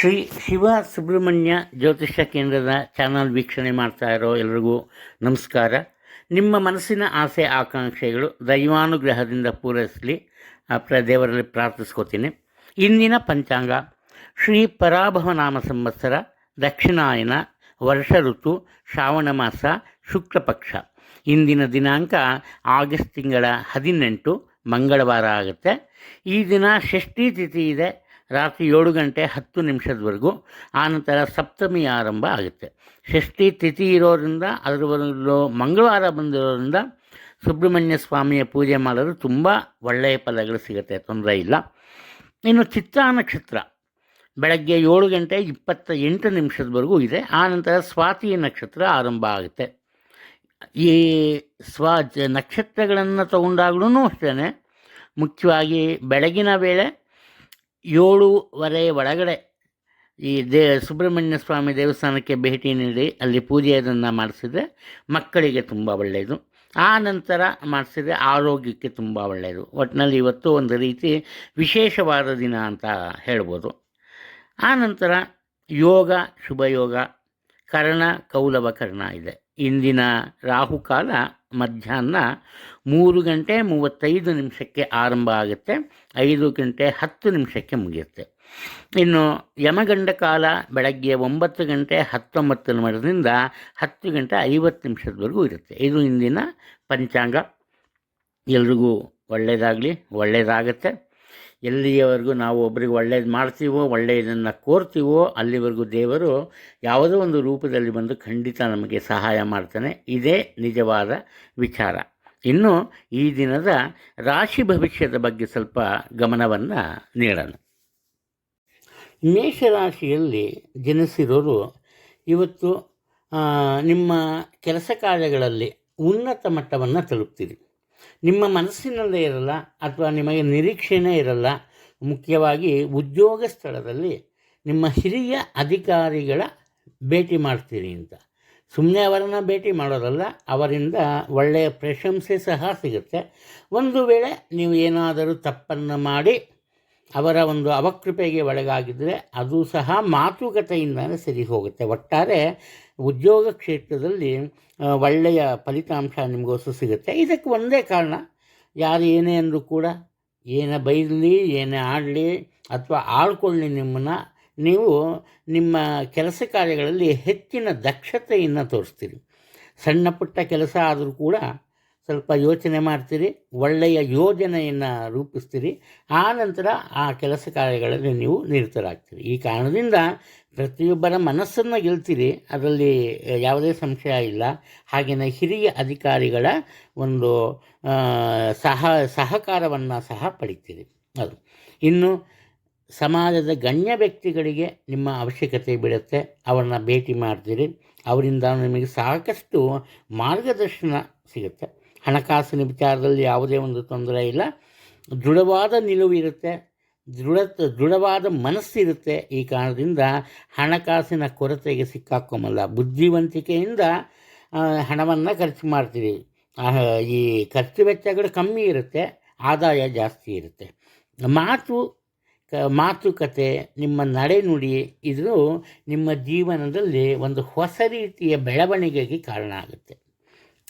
ಶ್ರೀ ಶಿವ ಸುಬ್ರಹ್ಮಣ್ಯ ಜ್ಯೋತಿಷ್ಯ ಕೇಂದ್ರದ ಚಾನಲ್ ವೀಕ್ಷಣೆ ಮಾಡ್ತಾ ಇರೋ ಎಲ್ರಿಗೂ ನಮಸ್ಕಾರ. ನಿಮ್ಮ ಮನಸ್ಸಿನ ಆಸೆ ಆಕಾಂಕ್ಷೆಗಳು ದೈವಾನುಗ್ರಹದಿಂದ ಪೂರೈಸಲಿ ದೇವರಲ್ಲಿ ಪ್ರಾರ್ಥಿಸ್ಕೋತೀನಿ. ಇಂದಿನ ಪಂಚಾಂಗ ಶ್ರೀ ಪರಾಭವ ನಾಮ ಸಂವತ್ಸರ, ದಕ್ಷಿಣಾಯನ, ವರ್ಷ ಋತು, ಶ್ರಾವಣ ಮಾಸ, ಶುಕ್ಲ ಪಕ್ಷ. ಇಂದಿನ ದಿನಾಂಕ ಆಗಸ್ಟ್ ತಿಂಗಳ 18 ಮಂಗಳವಾರ ಆಗುತ್ತೆ. ಈ ದಿನ ಷಷ್ಠಿ ತಿಥಿ ಇದೆ. ರಾತ್ರಿ 7 ಗಂಟೆ 10 ನಿಮಿಷದವರೆಗೂ. ಆನಂತರ ಸಪ್ತಮಿ ಆರಂಭ ಆಗುತ್ತೆ. ಷಷ್ಠಿ ತಿಥಿ ಇರೋದ್ರಿಂದ ಅದರ ಮಂಗಳವಾರ ಬಂದಿರೋದ್ರಿಂದ ಸುಬ್ರಹ್ಮಣ್ಯ ಸ್ವಾಮಿಯ ಪೂಜೆ ಮಾಡೋದು ತುಂಬ ಒಳ್ಳೆಯ ಫಲಗಳು ಸಿಗುತ್ತೆ, ತೊಂದರೆ ಇಲ್ಲ. ಇನ್ನು ಚಿತ್ರಾ ನಕ್ಷತ್ರ ಬೆಳಗ್ಗೆ 7 ಗಂಟೆ 28 ನಿಮಿಷದವರೆಗೂ ಇದೆ. ಆನಂತರ ಸ್ವಾತಿ ನಕ್ಷತ್ರ ಆರಂಭ ಆಗುತ್ತೆ. ಈ ನಕ್ಷತ್ರಗಳನ್ನು ತಗೊಂಡಾಗ್ಲೂ ಅಷ್ಟೇ, ಮುಖ್ಯವಾಗಿ ಬೆಳಗಿನ ವೇಳೆ 7:30 ಒಳಗಡೆ ಈ ಸುಬ್ರಹ್ಮಣ್ಯ ಸ್ವಾಮಿ ದೇವಸ್ಥಾನಕ್ಕೆ ಭೇಟಿ ನೀಡಿ ಅಲ್ಲಿ ಪೂಜೆಯನ್ನು ಮಾಡಿಸಿದರೆ ಮಕ್ಕಳಿಗೆ ತುಂಬ ಒಳ್ಳೆಯದು. ಆ ನಂತರ ಮಾಡಿಸಿದರೆ ಆರೋಗ್ಯಕ್ಕೆ ತುಂಬ ಒಳ್ಳೆಯದು. ಒಟ್ಟಿನಲ್ಲಿ ಇವತ್ತು ಒಂದು ರೀತಿ ವಿಶೇಷವಾದ ದಿನ ಅಂತ ಹೇಳ್ಬೋದು. ಆ ನಂತರ ಯೋಗ, ಶುಭಯೋಗ, ಕರ್ಣ ಕೌಲವ ಕರ್ಣ ಇದೆ. ಇಂದಿನ ರಾಹುಕಾಲ ಮಧ್ಯಾಹ್ನ 3 ಗಂಟೆ 35 ನಿಮಿಷಕ್ಕೆ ಆರಂಭ ಆಗುತ್ತೆ, 5 ಗಂಟೆ 10 ನಿಮಿಷಕ್ಕೆ ಮುಗಿಯುತ್ತೆ. ಇನ್ನು ಯಮಗಂಡ ಕಾಲ ಬೆಳಗ್ಗೆ 9 ಗಂಟೆ 19 ನಿಮಿಷದಿಂದ 10 ಗಂಟೆ 50 ನಿಮಿಷದವರೆಗೂ ಇರುತ್ತೆ. ಇದು ಇಂದಿನ ಪಂಚಾಂಗ. ಎಲ್ರಿಗೂ ಒಳ್ಳೆಯದಾಗಲಿ, ಒಳ್ಳೆಯದಾಗತ್ತೆ. ಎಲ್ಲಿಯವರೆಗೂ ನಾವು ಒಬ್ರಿಗೆ ಒಳ್ಳೇದು ಮಾಡ್ತೀವೋ, ಒಳ್ಳೆಯದನ್ನು ಕೋರ್ತೀವೋ, ಅಲ್ಲಿವರೆಗೂ ದೇವರು ಯಾವುದೋ ಒಂದು ರೂಪದಲ್ಲಿ ಬಂದು ಖಂಡಿತ ನಮಗೆ ಸಹಾಯ ಮಾಡ್ತಾನೆ. ಇದೇ ನಿಜವಾದ ವಿಚಾರ. ಇನ್ನು ಈ ದಿನದ ರಾಶಿ ಭವಿಷ್ಯದ ಬಗ್ಗೆ ಸ್ವಲ್ಪ ಗಮನವನ್ನು ನೀಡೋಣ. ಮೇಷರಾಶಿಯಲ್ಲಿ ಜನಿಸಿರೋರು ಇವತ್ತು ನಿಮ್ಮ ಕೆಲಸ ಕಾರ್ಯಗಳಲ್ಲಿ ಉನ್ನತ ಮಟ್ಟವನ್ನು ತಲುಪ್ತೀರಿ. ನಿಮ್ಮ ಮನಸ್ಸಿನಲ್ಲೇ ಇರಲ್ಲ ಅಥವಾ ನಿಮಗೆ ನಿರೀಕ್ಷೆನೇ ಇರಲ್ಲ. ಮುಖ್ಯವಾಗಿ ಉದ್ಯೋಗ ಸ್ಥಳದಲ್ಲಿ ನಿಮ್ಮ ಹಿರಿಯ ಅಧಿಕಾರಿಗಳ ಭೇಟಿ ಮಾಡ್ತೀರಿ ಅಂತ. ಸುಮ್ಮನೆ ಅವರನ್ನು ಭೇಟಿ ಮಾಡೋದಲ್ಲ, ಅವರಿಂದ ಒಳ್ಳೆಯ ಪ್ರಶಂಸೆ ಸಹ ಸಿಗುತ್ತೆ. ಒಂದು ವೇಳೆ ನೀವು ಏನಾದರೂ ತಪ್ಪನ್ನು ಮಾಡಿ ಅವರ ಒಂದು ಅವಕೃಪೆಗೆ ಒಳಗಾಗಿದ್ದರೆ ಅದು ಸಹ ಮಾತುಕತೆಯಿಂದಲೇ ಸರಿ ಹೋಗುತ್ತೆ. ಒಟ್ಟಾರೆ ಉದ್ಯೋಗ ಕ್ಷೇತ್ರದಲ್ಲಿ ಒಳ್ಳೆಯ ಫಲಿತಾಂಶ ನಿಮಗೋಸ್ಕರ ಸಿಗುತ್ತೆ. ಇದಕ್ಕೆ ಒಂದೇ ಕಾರಣ, ಯಾರು ಏನೇ ಅಂದರೂ ಕೂಡ, ಏನೇ ಬೈರಲಿ, ಏನೇ ಆಡಲಿ ಅಥವಾ ಆಳ್ಕೊಳ್ಳಿ, ನಿಮ್ಮನ್ನು ನೀವು ನಿಮ್ಮ ಕೆಲಸ ಕಾರ್ಯಗಳಲ್ಲಿ ಹೆಚ್ಚಿನ ದಕ್ಷತೆಯನ್ನು ತೋರಿಸ್ತೀರಿ. ಸಣ್ಣ ಪುಟ್ಟ ಕೆಲಸ ಆದರೂ ಕೂಡ ಸ್ವಲ್ಪ ಯೋಚನೆ ಮಾಡ್ತೀರಿ, ಒಳ್ಳೆಯ ಯೋಜನೆಯನ್ನು ರೂಪಿಸ್ತೀರಿ. ಆ ನಂತರ ಆ ಕೆಲಸ ಕಾರ್ಯಗಳಲ್ಲಿ ನೀವು ನಿರತರಾಗ್ತೀರಿ. ಈ ಕಾರಣದಿಂದ ಪ್ರತಿಯೊಬ್ಬರ ಮನಸ್ಸನ್ನು ಗೆಲ್ತೀರಿ, ಅದರಲ್ಲಿ ಯಾವುದೇ ಸಂಶಯ ಇಲ್ಲ. ಹಾಗೆಯೇ ಹಿರಿಯ ಅಧಿಕಾರಿಗಳ ಒಂದು ಸಹಕಾರವನ್ನು ಸಹ ಪಡಿತೀರಿ. ಅದು ಇನ್ನು ಸಮಾಜದ ಗಣ್ಯ ವ್ಯಕ್ತಿಗಳಿಗೆ ನಿಮ್ಮ ಅವಶ್ಯಕತೆ ಬೀಳುತ್ತೆ, ಅವ್ರನ್ನ ಭೇಟಿ ಮಾಡ್ತೀರಿ. ಅವರಿಂದ ನಿಮಗೆ ಸಾಕಷ್ಟು ಮಾರ್ಗದರ್ಶನ ಸಿಗುತ್ತೆ. ಹಣಕಾಸಿನ ವಿಚಾರದಲ್ಲಿ ಯಾವುದೇ ಒಂದು ತೊಂದರೆ ಇಲ್ಲ. ದೃಢವಾದ ನಿಲುವು ಇರುತ್ತೆ, ದೃಢವಾದ ಮನಸ್ಸಿರುತ್ತೆ. ಈ ಕಾರಣದಿಂದ ಹಣಕಾಸಿನ ಕೊರತೆಗೆ ಸಿಕ್ಕಾಕೊಂಬಲ್ಲ. ಬುದ್ಧಿವಂತಿಕೆಯಿಂದ ಹಣವನ್ನು ಖರ್ಚು ಮಾಡ್ತೀರಿ. ಈ ಖರ್ಚು ವೆಚ್ಚಗಳು ಕಮ್ಮಿ ಇರುತ್ತೆ, ಆದಾಯ ಜಾಸ್ತಿ ಇರುತ್ತೆ. ಮಾತುಕತೆ, ನಿಮ್ಮ ನಡೆನುಡಿ ಇದು ನಿಮ್ಮ ಜೀವನದಲ್ಲಿ ಒಂದು ಹೊಸ ರೀತಿಯ ಬೆಳವಣಿಗೆಗೆ ಕಾರಣ ಆಗುತ್ತೆ.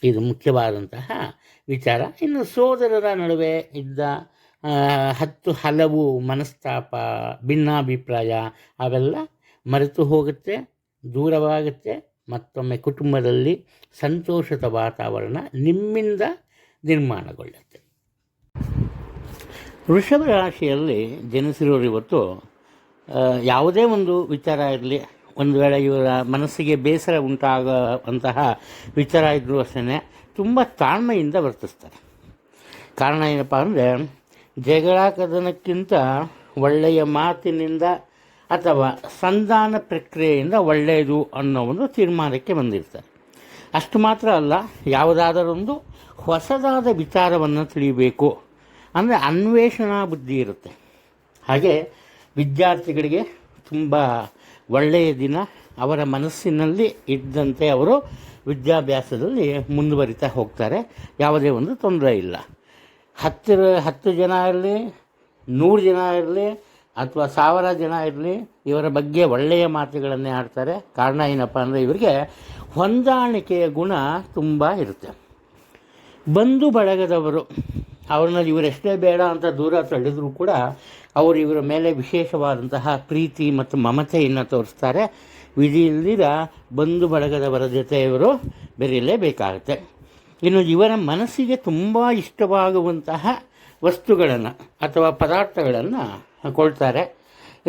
ಇದು ಮುಖ್ಯವಾದಂತಹ ವಿಚಾರ. ಇನ್ನು ಸೋದರರ ನಡುವೆ ಇದ್ದ ಹಲವು ಮನಸ್ತಾಪ, ಭಿನ್ನಾಭಿಪ್ರಾಯ ಅವೆಲ್ಲ ಮರೆತು ಹೋಗುತ್ತೆ, ದೂರವಾಗುತ್ತೆ. ಮತ್ತೊಮ್ಮೆ ಕುಟುಂಬದಲ್ಲಿ ಸಂತೋಷದ ವಾತಾವರಣ ನಿಮ್ಮಿಂದ ನಿರ್ಮಾಣಗೊಳ್ಳುತ್ತೆ. ವೃಷಭ ರಾಶಿಯಲ್ಲಿ ಜನಿಸಿರೋರು ಇವತ್ತು ಯಾವುದೇ ಒಂದು ವಿಚಾರ ಇರಲಿ, ಒಂದು ವೇಳೆ ಇವರ ಮನಸ್ಸಿಗೆ ಬೇಸರ ಉಂಟಾಗುವಂತಹ ವಿಚಾರ ಇದ್ದರೂ ಅಷ್ಟೇ ತುಂಬ ತಾಳ್ಮೆಯಿಂದ ವರ್ತಿಸ್ತಾರೆ. ಕಾರಣ ಏನಪ್ಪ ಅಂದರೆ, ಜಗಳ ಕದನಕ್ಕಿಂತ ಒಳ್ಳೆಯ ಮಾತಿನಿಂದ ಅಥವಾ ಸಂಧಾನ ಪ್ರಕ್ರಿಯೆಯಿಂದ ಒಳ್ಳೆಯದು ಅನ್ನೋ ಒಂದು ತೀರ್ಮಾನಕ್ಕೆ ಬಂದಿರ್ತಾರೆ. ಅಷ್ಟು ಮಾತ್ರ ಅಲ್ಲ, ಯಾವುದಾದರೊಂದು ಹೊಸದಾದ ವಿಚಾರವನ್ನು ತಿಳಿಯಬೇಕು ಅಂದರೆ ಅನ್ವೇಷಣಾ ಬುದ್ಧಿ ಇರುತ್ತೆ. ಹಾಗೆ ವಿದ್ಯಾರ್ಥಿಗಳಿಗೆ ತುಂಬ ಒಳ್ಳೆಯ ದಿನ. ಅವರ ಮನಸ್ಸಿನಲ್ಲಿ ಇದ್ದಂತೆ ಅವರು ವಿದ್ಯಾಭ್ಯಾಸದಲ್ಲಿ ಮುಂದುವರಿತಾ ಹೋಗ್ತಾರೆ. ಯಾವುದೇ ಒಂದು ತೊಂದರೆ ಇಲ್ಲ. 10 ಜನ ಇರಲಿ, 100 ಜನ ಇರಲಿ, ಅಥವಾ 1000 ಜನ ಇರಲಿ, ಇವರ ಬಗ್ಗೆ ಒಳ್ಳೆಯ ಮಾತುಗಳನ್ನೇ ಆಡ್ತಾರೆ. ಕಾರಣ ಏನಪ್ಪ ಅಂದರೆ ಇವರಿಗೆ ಹೊಂದಾಣಿಕೆಯ ಗುಣ ತುಂಬ ಇರುತ್ತೆ. ಬಂಧು ಬಳಗದವರು ಅವ್ರನ್ನ ಇವರೆಷ್ಟೇ ಬೇಡ ಅಂತ ದೂರ ತಳ್ಳಿದ್ರು ಕೂಡ ಅವರು ಇವರ ಮೇಲೆ ವಿಶೇಷವಾದಂತಹ ಪ್ರೀತಿ ಮತ್ತು ಮಮತೆಯನ್ನು ತೋರಿಸ್ತಾರೆ. ವಿಧಿ ಇಲ್ಲದಿರ ಬಂಧು ಬಳಗದವರ ಜೊತೆ ಇವರು ಬೆರೆಯಲೇಬೇಕಾಗುತ್ತೆ. ಇನ್ನು ಇವರ ಮನಸ್ಸಿಗೆ ತುಂಬ ಇಷ್ಟವಾಗುವಂತಹ ವಸ್ತುಗಳನ್ನು ಅಥವಾ ಪದಾರ್ಥಗಳನ್ನು ಕೊಳ್ತಾರೆ.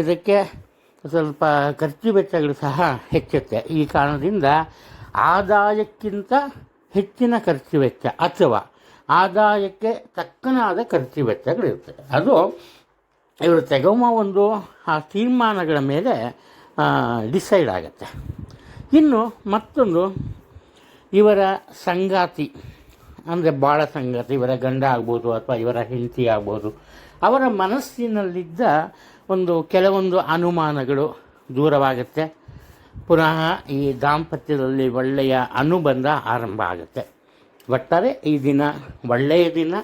ಇದಕ್ಕೆ ಸ್ವಲ್ಪ ಖರ್ಚು ವೆಚ್ಚಗಳು ಸಹ ಹೆಚ್ಚುತ್ತೆ. ಈ ಕಾರಣದಿಂದ ಆದಾಯಕ್ಕಿಂತ ಹೆಚ್ಚಿನ ಖರ್ಚು ವೆಚ್ಚ ಅಥವಾ ಆದಾಯಕ್ಕೆ ತಕ್ಕನಾದ ಖರ್ಚು ವೆಚ್ಚಗಳಿರ್ತದೆ. ಅದು ಇವರು ತೆಗೆಯುವ ಒಂದು ಆ ತೀರ್ಮಾನಗಳ ಮೇಲೆ ಡಿಸೈಡ್ ಆಗುತ್ತೆ. ಇನ್ನು ಮತ್ತೊಂದು ಇವರ ಸಂಗಾತಿ ಅಂದರೆ ಬಾಳ ಸಂಗಾತಿ, ಇವರ ಗಂಡ ಆಗ್ಬೋದು ಅಥವಾ ಇವರ ಹೆಂಡತಿ ಆಗ್ಬೋದು, ಅವರ ಮನಸ್ಸಿನಲ್ಲಿದ್ದ ಕೆಲವೊಂದು ಅನುಮಾನಗಳು ದೂರವಾಗುತ್ತೆ. ಪುನಃ ಈ ದಾಂಪತ್ಯದಲ್ಲಿ ಒಳ್ಳೆಯ ಅನುಬಂಧ ಆರಂಭ ಆಗುತ್ತೆ. ಒಟ್ಟಾರೆ ಈ ದಿನ ಒಳ್ಳೆಯ ದಿನ.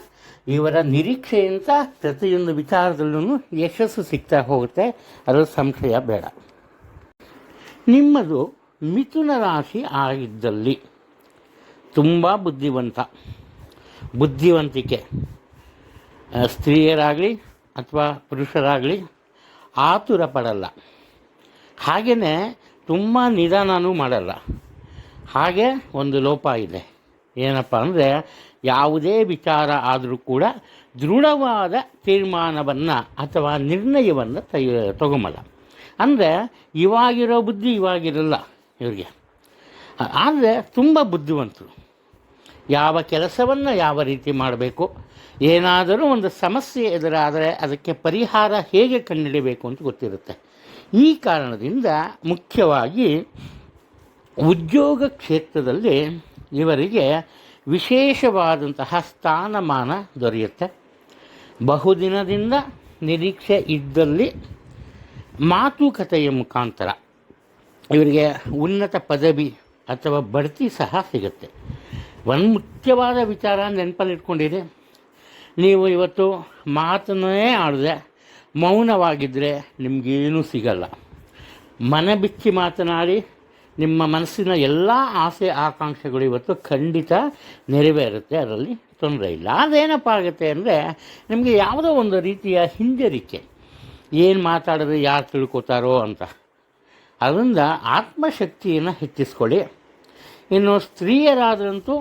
ಇವರ ನಿರೀಕ್ಷೆಯಿಂದ ಪ್ರತಿಯೊಂದು ವಿಚಾರದಲ್ಲೂ ಯಶಸ್ಸು ಸಿಗ್ತಾ ಹೋಗುತ್ತೆ, ಅದರ ಸಂಶಯ ಬೇಡ. ನಿಮ್ಮದು ಮಿಥುನ ರಾಶಿ ಆಗಿದ್ದಲ್ಲಿ ತುಂಬ ಬುದ್ಧಿವಂತಿಕೆ, ಸ್ತ್ರೀಯರಾಗಲಿ ಅಥವಾ ಪುರುಷರಾಗಲಿ ಆತುರ ಪಡಲ್ಲ. ಹಾಗೆಯೇ ತುಂಬ ನಿಧಾನವೂ ಮಾಡಲ್ಲ. ಹಾಗೆ ಒಂದು ಲೋಪ ಇದೆ. ಏನಪ್ಪ ಅಂದರೆ ಯಾವುದೇ ವಿಚಾರ ಆದರೂ ಕೂಡ ದೃಢವಾದ ತೀರ್ಮಾನವನ್ನು ಅಥವಾ ನಿರ್ಣಯವನ್ನು ತಗೊಂಬಲ್ಲ. ಅಂದರೆ ಇವಾಗಿರೋ ಬುದ್ಧಿ ಇವಾಗಿರಲ್ಲ ಇವರಿಗೆ. ಆದರೆ ತುಂಬ ಬುದ್ಧಿವಂತರು. ಯಾವ ಕೆಲಸವನ್ನು ಯಾವ ರೀತಿ ಮಾಡಬೇಕು, ಏನಾದರೂ ಒಂದು ಸಮಸ್ಯೆ ಎದುರಾದರೆ ಅದಕ್ಕೆ ಪರಿಹಾರ ಹೇಗೆ ಕಂಡುಹಿಡಿಯಬೇಕು ಅಂತ ಗೊತ್ತಿರುತ್ತೆ. ಈ ಕಾರಣದಿಂದ ಮುಖ್ಯವಾಗಿ ಉದ್ಯೋಗ ಕ್ಷೇತ್ರದಲ್ಲಿ ಇವರಿಗೆ ವಿಶೇಷವಾದಂತಹ ಸ್ಥಾನಮಾನ ದೊರೆಯುತ್ತೆ. ಬಹುದಿನದಿಂದ ನಿರೀಕ್ಷೆ ಇದ್ದಲ್ಲಿ ಮಾತುಕತೆಯ ಮುಖಾಂತರ ಇವರಿಗೆ ಉನ್ನತ ಪದವಿ ಅಥವಾ ಬಡ್ತಿ ಸಹ ಸಿಗುತ್ತೆ. ಒಂದು ಮುಖ್ಯವಾದ ವಿಚಾರ ನೆನಪಲ್ಲಿಟ್ಕೊಂಡಿದೆ. ನೀವು ಇವತ್ತು ಮಾತನ್ನೇ ಆಡದೆ ಮೌನವಾಗಿದ್ದರೆ ನಿಮಗೇನೂ ಸಿಗಲ್ಲ. ಮನ ಬಿಚ್ಚಿ ಮಾತನಾಡಿ ನಿಮ್ಮ ಮನಸ್ಸಿನ ಎಲ್ಲ ಆಸೆ ಆಕಾಂಕ್ಷೆಗಳು ಇವತ್ತು ಖಂಡಿತ ನೆರವೇರುತ್ತೆ, ಅದರಲ್ಲಿ ತೊಂದರೆ ಇಲ್ಲ. ಅದೇನಪ್ಪ ಆಗುತ್ತೆ ಅಂದರೆ ನಿಮಗೆ ಯಾವುದೋ ಒಂದು ರೀತಿಯ ಹಿಂಜರಿಕೆ, ಏನು ಮಾತಾಡಿದ್ರೆ ಯಾರು ತಿಳ್ಕೊತಾರೋ ಅಂತ. ಅದರಿಂದ ಆತ್ಮಶಕ್ತಿಯನ್ನು ಹೆಚ್ಚಿಸ್ಕೊಳ್ಳಿ. ಇನ್ನು ಸ್ತ್ರೀಯರಾದ್ರಂತೂ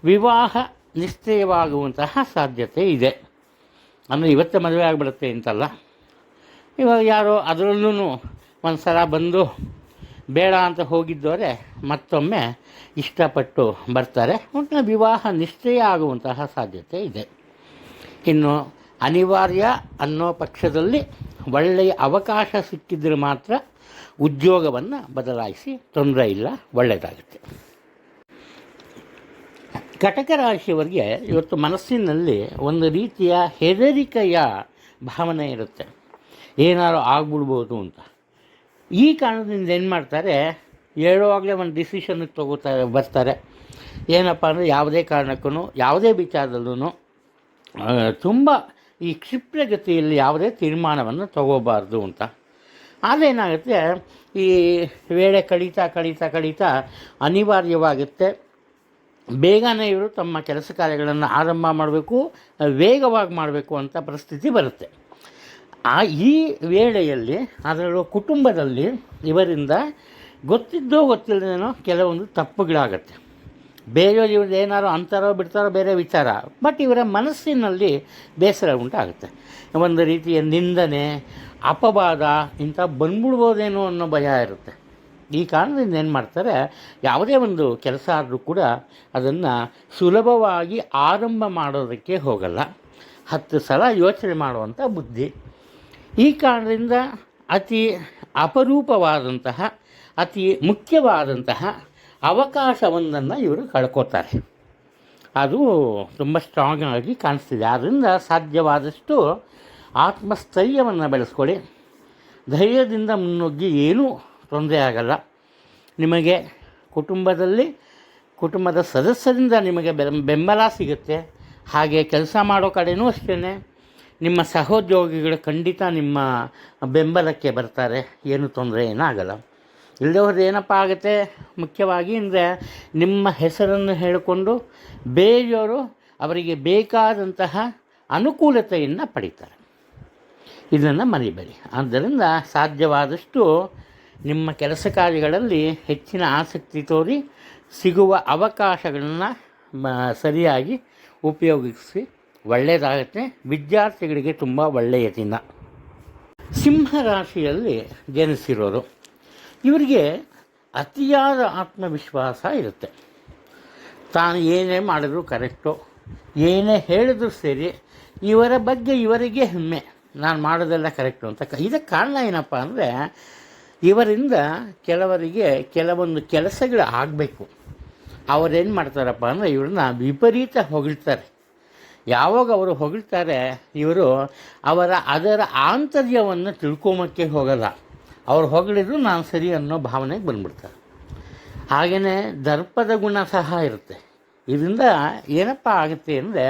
ವಿವಾಹ ನಿಶ್ಚಯವಾಗುವಂತಹ ಸಾಧ್ಯತೆ ಇದೆ. ಅಂದರೆ ಇವತ್ತೇ ಮದುವೆ ಆಗಿಬಿಡುತ್ತೆ ಅಂತಲ್ಲ, ಇವಾಗ ಯಾರೋ ಅದರಲ್ಲೂ ಒಂದು ಸಲ ಬಂದು ಬೇಡ ಅಂತ ಹೋಗಿದ್ದವರೆ ಮತ್ತೊಮ್ಮೆ ಇಷ್ಟಪಟ್ಟು ಬರ್ತಾರೆ. ಒಟ್ಟಿನ ವಿವಾಹ ನಿಶ್ಚಯ ಆಗುವಂತಹ ಸಾಧ್ಯತೆ ಇದೆ. ಇನ್ನು ಅನಿವಾರ್ಯ ಅನ್ನೋ ಪಕ್ಷದಲ್ಲಿ ಒಳ್ಳೆಯ ಅವಕಾಶ ಸಿಕ್ಕಿದ್ರೆ ಮಾತ್ರ ಉದ್ಯೋಗವನ್ನು ಬದಲಾಯಿಸಿ, ತೊಂದರೆ ಇಲ್ಲ, ಒಳ್ಳೆಯದಾಗುತ್ತೆ. ಕಟಕ ರಾಶಿಯವರಿಗೆ ಇವತ್ತು ಮನಸ್ಸಿನಲ್ಲಿ ಒಂದು ರೀತಿಯ ಹೆದರಿಕೆಯ ಭಾವನೆ ಇರುತ್ತೆ, ಏನಾದ್ರು ಆಗ್ಬಿಡ್ಬೋದು ಅಂತ. ಈ ಕಾರಣದಿಂದ ಏನು ಮಾಡ್ತಾರೆ, ಹೇಳುವಾಗಲೇ ಒಂದು ಡಿಸಿಷನ್ಗೆ ಬರ್ತಾರೆ. ಏನಪ್ಪ ಅಂದರೆ ಯಾವುದೇ ಕಾರಣಕ್ಕೂ ಯಾವುದೇ ವಿಚಾರದಲ್ಲೂ ತುಂಬ ಈ ಕ್ಷಿಪ್ರಗತಿಯಲ್ಲಿ ಯಾವುದೇ ತೀರ್ಮಾನವನ್ನು ತಗೋಬಾರ್ದು ಅಂತ. ಅದೇನಾಗುತ್ತೆ, ಈ ವೇಳೆ ಕಳೀತಾ ಅನಿವಾರ್ಯವಾಗುತ್ತೆ. ಬೇಗನೆ ಇವರು ತಮ್ಮ ಕೆಲಸ ಕಾರ್ಯಗಳನ್ನು ಆರಂಭ ಮಾಡಬೇಕು, ವೇಗವಾಗಿ ಮಾಡಬೇಕು ಅಂತ ಪರಿಸ್ಥಿತಿ ಬರುತ್ತೆ. ಈ ವೇಳೆಯಲ್ಲಿ ಅದರಲ್ಲೂ ಕುಟುಂಬದಲ್ಲಿ ಇವರಿಂದ ಗೊತ್ತಿಲ್ಲದೇನೋ ಕೆಲವೊಂದು ತಪ್ಪುಗಳಾಗತ್ತೆ. ಬೇರೆಯವ್ರು ಇವ್ರದ್ದು ಏನಾರು ಅಂತಾರೋ ಬಿಡ್ತಾರೋ ಬೇರೆ ವಿಚಾರ, ಬಟ್ ಇವರ ಮನಸ್ಸಿನಲ್ಲಿ ಬೇಸರ ಉಂಟಾಗುತ್ತೆ. ಒಂದು ರೀತಿಯ ನಿಂದನೆ, ಅಪವಾದ ಇಂಥ ಬಂದ್ಬಿಡ್ಬೋದೇನೋ ಅನ್ನೋ ಭಯ ಇರುತ್ತೆ. ಈ ಕಾರಣದಿಂದ ಏನು ಮಾಡ್ತಾರೆ, ಯಾವುದೇ ಒಂದು ಕೆಲಸ ಆದರೂ ಕೂಡ ಅದನ್ನು ಸುಲಭವಾಗಿ ಆರಂಭ ಮಾಡೋದಕ್ಕೆ ಹೋಗಲ್ಲ. 10 ಸಲ ಯೋಚನೆ ಮಾಡುವಂಥ ಬುದ್ಧಿ. ಈ ಕಾರಣದಿಂದ ಅತಿ ಅಪರೂಪವಾದಂತಹ ಅತಿ ಮುಖ್ಯವಾದಂತಹ ಅವಕಾಶವೊಂದನ್ನು ಇವರು ಕಳ್ಕೋತಾರೆ. ಅದು ತುಂಬ ಸ್ಟ್ರಾಂಗ್ ಆಗಿ ಕಾಣಿಸ್ತಿದೆ. ಆದ್ದರಿಂದ ಸಾಧ್ಯವಾದಷ್ಟು ಆತ್ಮಸ್ಥೈರ್ಯವನ್ನು ಬೆಳೆಸ್ಕೊಳ್ಳಿ. ಧೈರ್ಯದಿಂದ ಮುನ್ನುಗ್ಗಿ ಏನೂ ತೊಂದರೆ ಆಗಲ್ಲ. ನಿಮಗೆ ಕುಟುಂಬದ ಸದಸ್ಯರಿಂದ ನಿಮಗೆ ಬೆಂಬಲ ಸಿಗುತ್ತೆ. ಹಾಗೆ ಕೆಲಸ ಮಾಡೋ ಕಡೆಯೂ ಅಷ್ಟೇ ನಿಮ್ಮ ಸಹೋದ್ಯೋಗಿಗಳು ಖಂಡಿತ ನಿಮ್ಮ ಬೆಂಬಲಕ್ಕೆ ಬರ್ತಾರೆ, ಏನು ತೊಂದರೆ ಏನಾಗಲ್ಲ. ಇಲ್ಲದೆ ಹೋದ್ರೆ ಏನಪ್ಪ ಆಗುತ್ತೆ, ಮುಖ್ಯವಾಗಿ ಅಂದರೆ ನಿಮ್ಮ ಹೆಸರನ್ನು ಹೇಳಿಕೊಂಡು ಬೇರೆಯವರು ಅವರಿಗೆ ಬೇಕಾದಂತಹ ಅನುಕೂಲತೆಯನ್ನು ಪಡೀತಾರೆ. ಇದನ್ನು ಮರಿಬೇಡಿ. ಆದ್ದರಿಂದ ಸಾಧ್ಯವಾದಷ್ಟು ನಿಮ್ಮ ಕೆಲಸ ಕಾರ್ಯಗಳಲ್ಲಿ ಹೆಚ್ಚಿನ ಆಸಕ್ತಿ ತೋರಿ ಸಿಗುವ ಅವಕಾಶಗಳನ್ನು ಸರಿಯಾಗಿ ಉಪಯೋಗಿಸಿ, ಒಳ್ಳೆಯದಾಗುತ್ತೆ. ವಿದ್ಯಾರ್ಥಿಗಳಿಗೆ ತುಂಬ ಒಳ್ಳೆಯ ದಿನ. ಸಿಂಹರಾಶಿಯಲ್ಲಿ ಜನಿಸಿರೋರು, ಇವರಿಗೆ ಅತಿಯಾದ ಆತ್ಮವಿಶ್ವಾಸ ಇರುತ್ತೆ. ತಾನು ಏನೇ ಮಾಡಿದ್ರು ಕರೆಕ್ಟು, ಏನೇ ಹೇಳಿದ್ರು ಸರಿ, ಇವರ ಬಗ್ಗೆ ಇವರಿಗೆ ಹೆಮ್ಮೆ, ನಾನು ಮಾಡೋದೆಲ್ಲ ಕರೆಕ್ಟು ಅಂತ. ಇದಕ್ಕೆ ಕಾರಣ ಏನಪ್ಪ ಅಂದರೆ, ಇವರಿಂದ ಕೆಲವರಿಗೆ ಕೆಲವೊಂದು ಕೆಲಸಗಳು ಆಗಬೇಕು. ಅವರೇನು ಮಾಡ್ತಾರಪ್ಪ ಅಂದರೆ ಇವ್ರನ್ನ ವಿಪರೀತ ಹೊಗಳ್ತಾರೆ. ಯಾವಾಗ ಅವರು ಹೊಗಳ್ತಾರೆ, ಇವರು ಅದರ ಆಂತರ್ಯವನ್ನು ತಿಳ್ಕೊಂಬಕ್ಕೆ ಹೋಗಲ್ಲ. ಅವ್ರು ಹೊಗಳಿದ್ರು ನಾನು ಸರಿ ಅನ್ನೋ ಭಾವನೆಗೆ ಬಂದ್ಬಿಡ್ತಾರೆ. ಹಾಗೆಯೇ ದರ್ಪದ ಗುಣ ಸಹ ಇರುತ್ತೆ. ಇದರಿಂದ ಏನಪ್ಪ ಆಗುತ್ತೆ ಅಂದರೆ,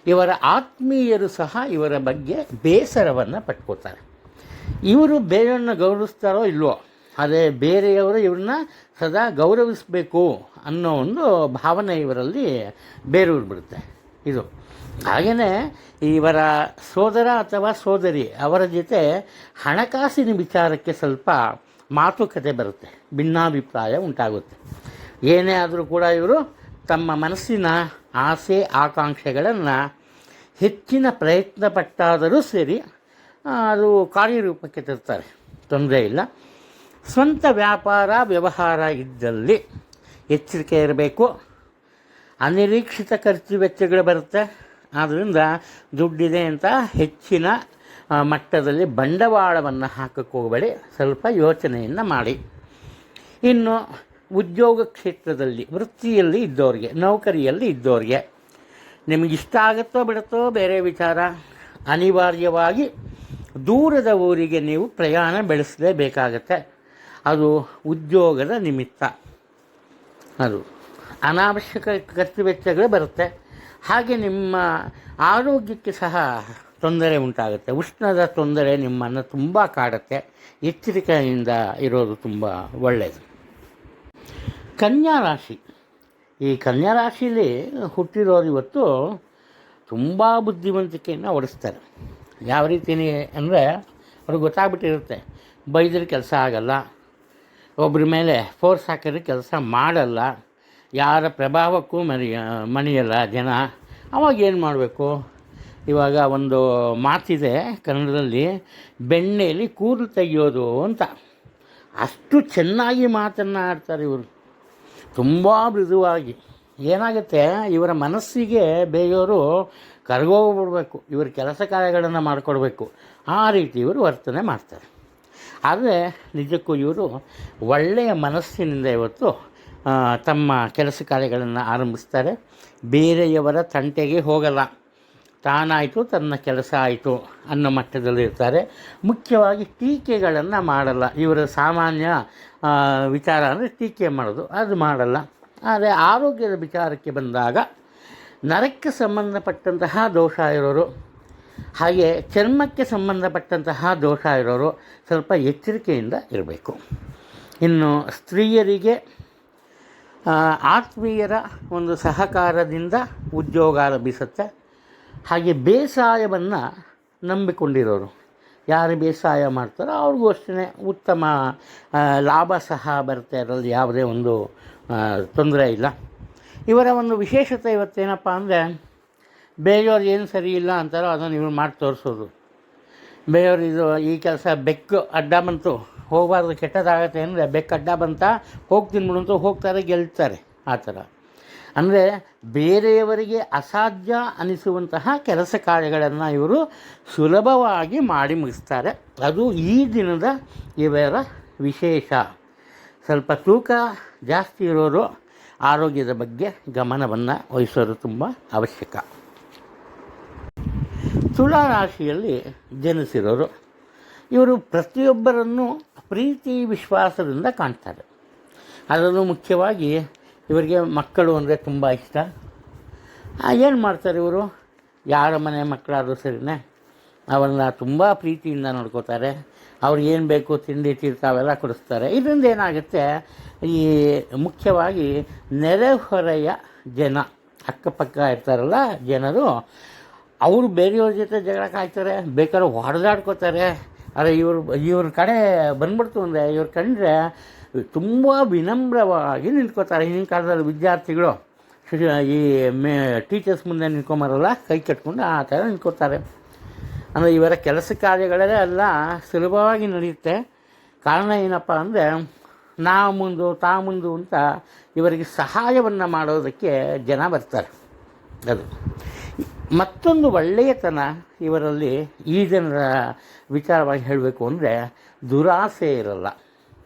ಇವರ ಆತ್ಮೀಯರು ಸಹ ಇವರ ಬಗ್ಗೆ ಬೇಸರವನ್ನು ಪಟ್ಕೋತಾರೆ. ಇವರು ಬೇರೆಯವ್ರನ್ನ ಗೌರವಿಸ್ತಾರೋ ಇಲ್ವೋ, ಅದೇ ಬೇರೆಯವರು ಇವ್ರನ್ನ ಸದಾ ಗೌರವಿಸಬೇಕು ಅನ್ನೋ ಒಂದು ಭಾವನೆ ಇವರಲ್ಲಿ ಬೇರೂರಿಬಿಡುತ್ತೆ. ಇದು ಹಾಗೆಯೇ ಇವರ ಸೋದರ ಅಥವಾ ಸೋದರಿ ಅವರ ಜೊತೆ ಹಣಕಾಸಿನ ವಿಚಾರಕ್ಕೆ ಸ್ವಲ್ಪ ಮಾತುಕತೆ ಬರುತ್ತೆ, ಭಿನ್ನಾಭಿಪ್ರಾಯ ಉಂಟಾಗುತ್ತೆ. ಏನೇ ಆದರೂ ಕೂಡ ಇವರು ತಮ್ಮ ಮನಸ್ಸಿನ ಆಸೆ ಆಕಾಂಕ್ಷೆಗಳನ್ನು ಹೆಚ್ಚಿನ ಪ್ರಯತ್ನ ಪಟ್ಟಾದರೂ ಸರಿ ಅದು ಕಾರ್ಯರೂಪಕ್ಕೆ ತರ್ತಾರೆ, ತೊಂದರೆ ಇಲ್ಲ. ಸ್ವಂತ ವ್ಯಾಪಾರ ವ್ಯವಹಾರ ಇದ್ದಲ್ಲಿ ಎಚ್ಚರಿಕೆ ಇರಬೇಕು. ಅನಿರೀಕ್ಷಿತ ಖರ್ಚು ವೆಚ್ಚಗಳು ಬರುತ್ತೆ. ಆದ್ದರಿಂದ ದುಡ್ಡಿದೆ ಅಂತ ಹೆಚ್ಚಿನ ಮಟ್ಟದಲ್ಲಿ ಬಂಡವಾಳವನ್ನು ಹಾಕಕ್ಕೆ ಹೋಗಬೇಡಿ, ಸ್ವಲ್ಪ ಯೋಚನೆಯನ್ನು ಮಾಡಿ. ಇನ್ನು ಉದ್ಯೋಗ ಕ್ಷೇತ್ರದಲ್ಲಿ ವೃತ್ತಿಯಲ್ಲಿ ಇದ್ದವ್ರಿಗೆ, ನೌಕರಿಯಲ್ಲಿ ಇದ್ದವ್ರಿಗೆ ನಿಮಗಿಷ್ಟ ಆಗುತ್ತೋ ಬಿಡುತ್ತೋ ಬೇರೆ ವಿಚಾರ, ಅನಿವಾರ್ಯವಾಗಿ ದೂರದ ಊರಿಗೆ ನೀವು ಪ್ರಯಾಣ ಬೆಳೆಸಲೇಬೇಕಾಗತ್ತೆ. ಅದು ಉದ್ಯೋಗದ ನಿಮಿತ್ತ. ಅದು ಅನಾವಶ್ಯಕ ಖರ್ಚು ವೆಚ್ಚಗಳು ಬರುತ್ತೆ. ಹಾಗೆ ನಿಮ್ಮ ಆರೋಗ್ಯಕ್ಕೆ ಸಹ ತೊಂದರೆ ಉಂಟಾಗುತ್ತೆ. ಉಷ್ಣದ ತೊಂದರೆ ನಿಮ್ಮನ್ನು ತುಂಬ ಕಾಡುತ್ತೆ. ಎಚ್ಚರಿಕೆಯಿಂದ ಇರೋದು ತುಂಬ ಒಳ್ಳೆಯದು. ಕನ್ಯಾ ರಾಶಿ, ಈ ಕನ್ಯಾ ರಾಶಿಯಲ್ಲಿ ಹುಟ್ಟಿರೋರು ಇವತ್ತು ತುಂಬ ಬುದ್ಧಿವಂತಿಕೆಯನ್ನು ಓಡಿಸ್ತಾರೆ. ಯಾವ ರೀತಿ ಅಂದರೆ ಅವ್ರಿಗೆ ಗೊತ್ತಾಗ್ಬಿಟ್ಟಿರುತ್ತೆ, ಬೈದ್ರೆ ಕೆಲಸ ಆಗಲ್ಲ, ಒಬ್ಬರ ಮೇಲೆ ಫೋರ್ಸ್ ಹಾಕಿದ್ರೆ ಕೆಲಸ ಮಾಡಲ್ಲ, ಯಾರ ಪ್ರಭಾವಕ್ಕೂ ಮಣಿಯಲ್ಲ ಜನ. ಅವಾಗ ಏನು ಮಾಡಬೇಕು? ಇವಾಗ ಒಂದು ಮಾತಿದೆ ಕನ್ನಡದಲ್ಲಿ, ಬೆಣ್ಣೆಯಲ್ಲಿ ಕೂದಲು ತೆಗೆಯೋದು ಅಂತ. ಅಷ್ಟು ಚೆನ್ನಾಗಿ ಮಾತನ್ನು ಆಡ್ತಾರೆ ಇವರು, ತುಂಬ ಮೃದುವಾಗಿ. ಏನಾಗುತ್ತೆ, ಇವರ ಮನಸ್ಸಿಗೆ ಬೇರೆಯವರು ಕರಗೋಗ್ಬಿಡ್ಬೇಕು, ಇವ್ರ ಕೆಲಸ ಕಾರ್ಯಗಳನ್ನು ಮಾಡಿಕೊಡ್ಬೇಕು, ಆ ರೀತಿ ಇವರು ವರ್ತನೆ ಮಾಡ್ತಾರೆ. ಆದರೆ ನಿಜಕ್ಕೂ ಇವರು ಒಳ್ಳೆಯ ಮನಸ್ಸಿನಿಂದ ಇವತ್ತು ತಮ್ಮ ಕೆಲಸ ಕಾರ್ಯಗಳನ್ನು ಆರಂಭಿಸ್ತಾರೆ. ಬೇರೆಯವರ ತಂಟೆಗೆ ಹೋಗಲ್ಲ, ತಾನಾಯಿತು ತನ್ನ ಕೆಲಸ ಆಯಿತು ಅನ್ನೋ ಮಟ್ಟದಲ್ಲಿ ಇರ್ತಾರೆ. ಮುಖ್ಯವಾಗಿ ಟೀಕೆಗಳನ್ನು ಮಾಡಲ್ಲ. ಇವರ ಸಾಮಾನ್ಯ ವಿಚಾರ ಅಂದರೆ ಟೀಕೆ ಮಾಡೋದು, ಅದು ಮಾಡಲ್ಲ. ಆದರೆ ಆರೋಗ್ಯದ ವಿಚಾರಕ್ಕೆ ಬಂದಾಗ ನರಕ್ಕೆ ಸಂಬಂಧಪಟ್ಟಂತಹ ದೋಷ ಇರೋರು, ಹಾಗೆ ಚರ್ಮಕ್ಕೆ ಸಂಬಂಧಪಟ್ಟಂತಹ ದೋಷ ಇರೋರು ಸ್ವಲ್ಪ ಎಚ್ಚರಿಕೆಯಿಂದ ಇರಬೇಕು. ಇನ್ನು ಸ್ತ್ರೀಯರಿಗೆ ಆತ್ಮೀಯರ ಒಂದು ಸಹಕಾರದಿಂದ ಉದ್ಯೋಗ ಲಭಿಸುತ್ತೆ. ಹಾಗೆ ಬೇಸಾಯವನ್ನು ನಂಬಿಕೊಂಡಿರೋರು, ಯಾರು ಬೇಸಾಯ ಮಾಡ್ತಾರೋ ಅವ್ರಿಗೂ ಅಷ್ಟೇ ಉತ್ತಮ ಲಾಭ ಸಹ ಬರುತ್ತೆ. ಅದರಲ್ಲಿ ಯಾವುದೇ ಒಂದು ತೊಂದರೆ ಇಲ್ಲ. ಇವರ ಒಂದು ವಿಶೇಷತೆ ಇವತ್ತೇನಪ್ಪ ಅಂದರೆ, ಬೇರೆಯವ್ರು ಏನು ಸರಿ ಇಲ್ಲ ಅಂತಾರೋ ಅದನ್ನು ಇವರು ಮಾಡಿ ತೋರಿಸೋದು. ಬೇರೆಯವ್ರು ಇದು ಈ ಕೆಲಸ ಬೆಕ್ಕು ಅಡ್ಡ ಬಂತು ಹೋಗಬಾರ್ದು, ಕೆಟ್ಟದಾಗತ್ತೆ ಅಂದರೆ ಬೆಕ್ಕು ಅಡ್ಡ ಬಂತ ಹೋಗ್ತೀನಿ ಬಿಡು ಹೋಗ್ತಾರೆ, ಗೆಲ್ತಾರೆ. ಆ ಥರ ಅಂದರೆ ಬೇರೆಯವರಿಗೆ ಅಸಾಧ್ಯ ಅನಿಸುವಂತಹ ಕೆಲಸ ಕಾರ್ಯಗಳನ್ನು ಇವರು ಸುಲಭವಾಗಿ ಮಾಡಿ ಮುಗಿಸ್ತಾರೆ. ಅದು ಈ ದಿನದ ಇವರ ವಿಶೇಷ. ಸ್ವಲ್ಪ ತೂಕ ಜಾಸ್ತಿ ಇರೋರು ಆರೋಗ್ಯದ ಬಗ್ಗೆ ಗಮನವನ್ನು ವಹಿಸೋದು ತುಂಬ ಅವಶ್ಯಕ. ತುಲಾ ರಾಶಿಯಲ್ಲಿ ಜನಿಸಿರೋರು, ಇವರು ಪ್ರತಿಯೊಬ್ಬರನ್ನು ಪ್ರೀತಿ ವಿಶ್ವಾಸದಿಂದ ಕಾಣ್ತಾರೆ. ಅದರಲ್ಲೂ ಮುಖ್ಯವಾಗಿ ಇವರಿಗೆ ಮಕ್ಕಳು ಅಂದರೆ ತುಂಬ ಇಷ್ಟ. ಏನು ಮಾಡ್ತಾರೆ ಇವರು, ಯಾರ ಮನೆ ಮಕ್ಕಳಾದರೂ ಸರಿನೇ ಅವನ್ನ ತುಂಬ ಪ್ರೀತಿಯಿಂದ ನೋಡ್ಕೋತಾರೆ. ಅವ್ರಿಗೆ ಏನು ಬೇಕು ತಿಂಡಿ ತೀರ್ಥ ಅವೆಲ್ಲ ಕೊಡಿಸ್ತಾರೆ. ಇದರಿಂದ ಏನಾಗುತ್ತೆ, ಈ ಮುಖ್ಯವಾಗಿ ನೆರೆಹೊರೆಯ ಜನ ಅಕ್ಕಪಕ್ಕ ಇರ್ತಾರಲ್ಲ ಜನರು, ಅವರು ಬೇರೆಯವ್ರ ಜೊತೆ ಜಗಳ ಕಾಯ್ತಾರೆ, ಬೇಕಾದ್ರೆ ಹೊಡೆದಾಡ್ಕೋತಾರೆ. ಆದರೆ ಇವ್ರ ಕಡೆ ಬಂದ್ಬಿಡ್ತು ಅಂದರೆ ಇವ್ರು ಕಂಡ್ರೆ ತುಂಬ ವಿನಮ್ರವಾಗಿ ನಿಂತ್ಕೋತಾರೆ. ಹಿಂದಿನ ಕಾಲದಲ್ಲಿ ವಿದ್ಯಾರ್ಥಿಗಳು ಈ ಟೀಚರ್ಸ್ ಮುಂದೆ ನಿಂತ್ಕೊಂಬರಲ್ಲ, ಕೈ ಕಟ್ಕೊಂಡು ಆ ಥರ ನಿಂತ್ಕೋತಾರೆ. ಅಂದರೆ ಇವರ ಕೆಲಸ ಕಾರ್ಯಗಳೇ ಎಲ್ಲ ಸುಲಭವಾಗಿ ನಡೆಯುತ್ತೆ. ಕಾರಣ ಏನಪ್ಪ ಅಂದರೆ ನಾವು ಮುಂದು ತಾ ಮುಂದು ಅಂತ ಇವರಿಗೆ ಸಹಾಯವನ್ನು ಮಾಡೋದಕ್ಕೆ ಜನ ಬರ್ತಾರೆ. ಅದು ಮತ್ತೊಂದು ಒಳ್ಳೆಯತನ ಇವರಲ್ಲಿ ಈ ಜನರ ವಿಚಾರವಾಗಿ ಹೇಳಬೇಕು ಅಂದರೆ ದುರಾಸೆ ಇರಲ್ಲ.